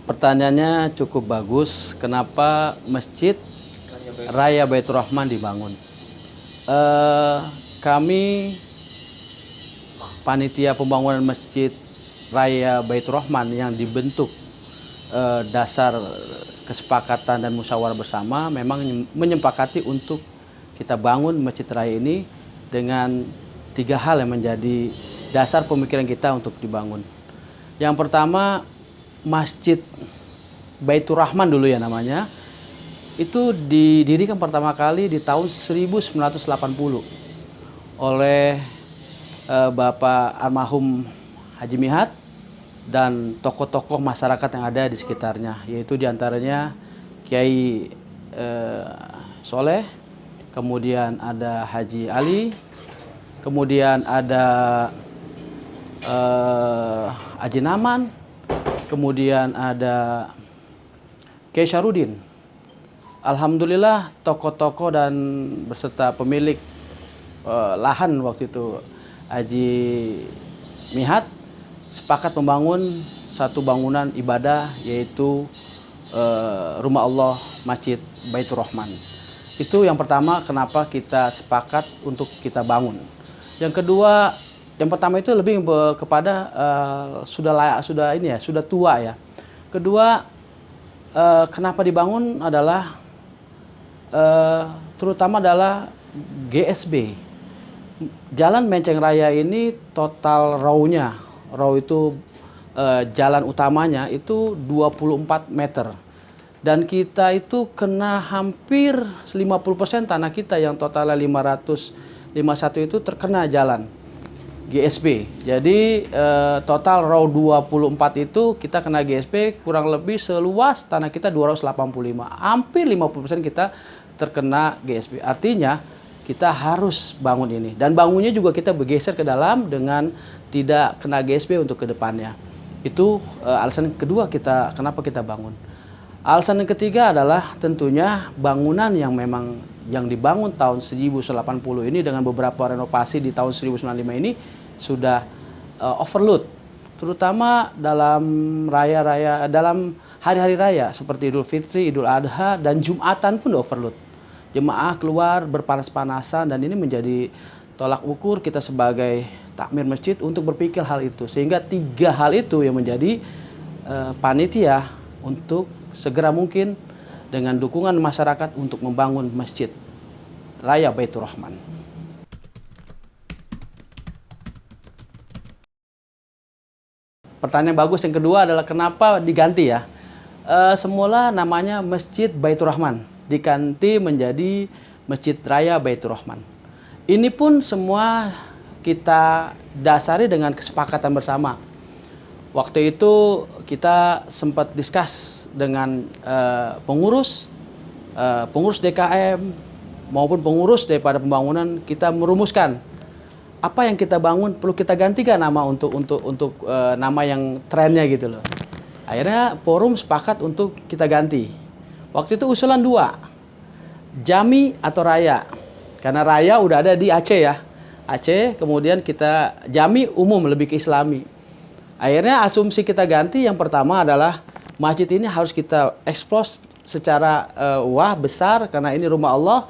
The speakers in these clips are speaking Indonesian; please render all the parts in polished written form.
Pertanyaannya cukup bagus. Kenapa Masjid Raya Baitur Rahman dibangun? Eh, Kami panitia pembangunan Masjid Raya Baitur Rahman yang dibentuk dasar kesepakatan dan musyawarah bersama memang menyepakati untuk kita bangun Masjid Raya ini dengan tiga hal yang menjadi dasar pemikiran kita untuk dibangun. Yang pertama, Masjid Baitur Rahman dulu ya namanya, itu didirikan pertama kali di tahun 1980 oleh Bapak almarhum Haji Mihat dan tokoh-tokoh masyarakat yang ada di sekitarnya, yaitu diantaranya Kiai Soleh, kemudian ada Haji Ali, kemudian ada Haji Naman, kemudian ada Kiai Syarudin. Alhamdulillah tokoh-tokoh dan beserta pemilik lahan waktu itu Haji Mihat sepakat membangun satu bangunan ibadah, yaitu Rumah Allah Masjid Baitur Rahman. Itu yang pertama kenapa kita sepakat untuk kita bangun. Yang kedua, yang pertama itu lebih kepada sudah layak, sudah tua ya. Kedua, kenapa dibangun adalah terutama adalah GSB. Jalan Menceng Raya ini total raw itu jalan utamanya itu 24 meter. Dan kita itu kena hampir 50% tanah kita yang totalnya 551 itu terkena jalan GSB. Jadi total raw 24 itu kita kena GSB kurang lebih seluas tanah kita 285. Hampir 50% kita terkena GSB. Artinya kita harus bangun ini, dan bangunnya juga kita bergeser ke dalam dengan tidak kena GSB untuk ke depannya. Itu alasan kedua kenapa kita bangun. Alasan yang ketiga adalah tentunya bangunan yang memang yang dibangun tahun 1980 ini dengan beberapa renovasi di tahun 1995 ini sudah overload, terutama dalam dalam hari-hari raya seperti Idul Fitri, Idul Adha, dan Jumatan pun overload. Jemaah keluar berpanas-panasan, dan ini menjadi tolak ukur kita sebagai takmir masjid untuk berpikir hal itu. Sehingga tiga hal itu yang menjadi panitia untuk segera mungkin dengan dukungan masyarakat untuk membangun Masjid Raya Baitur Rahman. Pertanyaan bagus yang kedua adalah kenapa diganti ya? Semula namanya Masjid Baitur Rahman, diganti menjadi Masjid Raya Baitur Rahman. Ini pun semua kita dasari dengan kesepakatan bersama. Waktu itu kita sempat diskus dengan pengurus DKM maupun pengurus daripada pembangunan. Kita merumuskan apa yang kita bangun perlu kita gantikan nama untuk nama yang trennya gitu loh. Akhirnya forum sepakat untuk kita ganti. Waktu itu usulan dua, Jami atau Raya. Karena Raya udah ada di Aceh ya. Aceh, kemudian kita Jami umum lebih ke Islami. Akhirnya asumsi kita ganti yang pertama adalah masjid ini harus kita eksplos secara besar karena ini rumah Allah,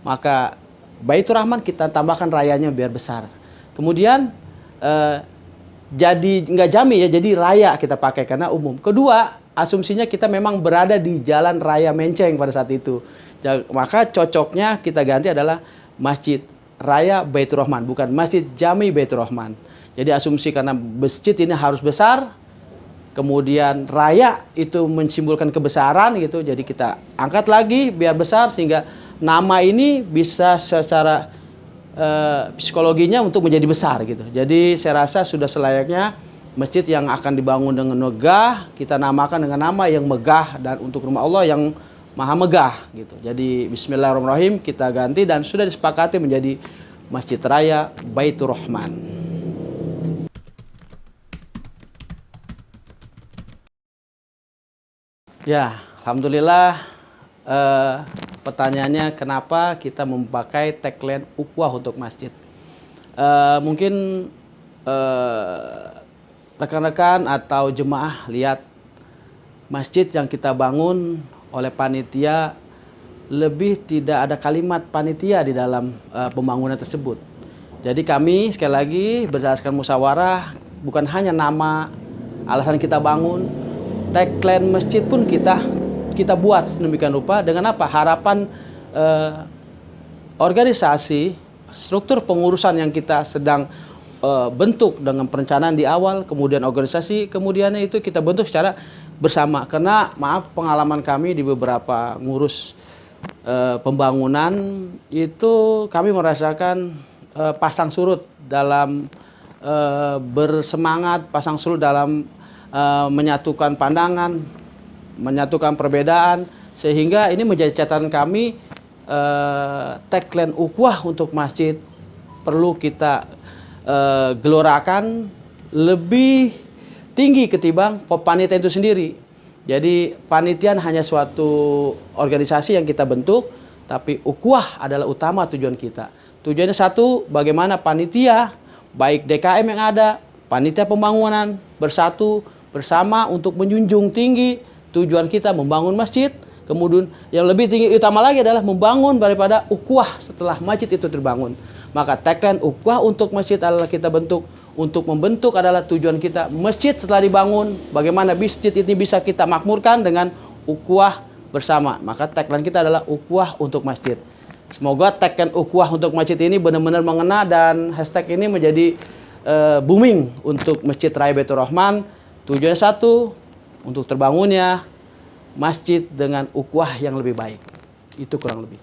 maka Baitur Rahman kita tambahkan rayanya biar besar. Kemudian jadi nggak Jami ya, jadi Raya kita pakai karena umum. Kedua, asumsinya kita memang berada di Jalan Raya Menceng pada saat itu. Maka cocoknya kita ganti adalah Masjid Raya Baitur Rahman, bukan Masjid Jami Baitur Rahman. Jadi asumsi karena masjid ini harus besar, kemudian raya itu mensimbolkan kebesaran gitu. Jadi kita angkat lagi biar besar sehingga nama ini bisa secara psikologinya untuk menjadi besar gitu. Jadi saya rasa sudah selayaknya masjid yang akan dibangun dengan megah kita namakan dengan nama yang megah dan untuk rumah Allah yang maha megah gitu. Jadi bismillahirrahmanirrahim kita ganti dan sudah disepakati menjadi Masjid Raya Baitur Rahman. Ya, alhamdulillah. Pertanyaannya kenapa kita memakai tagline ukhuwah untuk masjid. Mungkin rekan-rekan atau jemaah lihat masjid yang kita bangun oleh panitia, lebih tidak ada kalimat panitia di dalam pembangunan tersebut. Jadi kami sekali lagi berdasarkan musyawarah, bukan hanya nama, alasan kita bangun, tagline masjid pun kita buat sedemikian rupa dengan apa? Harapan organisasi, struktur pengurusan yang kita sedang bentuk dengan perencanaan di awal, kemudian organisasi, kemudiannya itu kita bentuk secara bersama. Karena maaf, pengalaman kami di beberapa ngurus pembangunan itu kami merasakan pasang surut dalam bersemangat, pasang surut dalam menyatukan pandangan, menyatukan perbedaan, sehingga ini menjadi catatan kami. Tagline ukhuwah untuk masjid perlu kita gelorakan lebih tinggi ketimbang panitia itu sendiri. Jadi panitian hanya suatu organisasi yang kita bentuk, tapi ukhuwah adalah utama tujuan kita. Tujuannya satu, bagaimana panitia baik DKM yang ada, panitia pembangunan bersatu bersama untuk menjunjung tinggi tujuan kita membangun masjid. Kemudian yang lebih tinggi utama lagi adalah membangun daripada ukhuwah setelah masjid itu terbangun. Maka tagline ukhuwah untuk masjid adalah kita bentuk. Untuk membentuk adalah tujuan kita masjid setelah dibangun. Bagaimana masjid ini bisa kita makmurkan dengan ukhuwah bersama. Maka tagline kita adalah ukhuwah untuk masjid. Semoga tagline ukhuwah untuk masjid ini benar-benar mengena dan hashtag ini menjadi booming untuk Masjid Raya Baitur Rahman. Tujuannya satu, untuk terbangunnya masjid dengan ukhuwah yang lebih baik. Itu kurang lebih.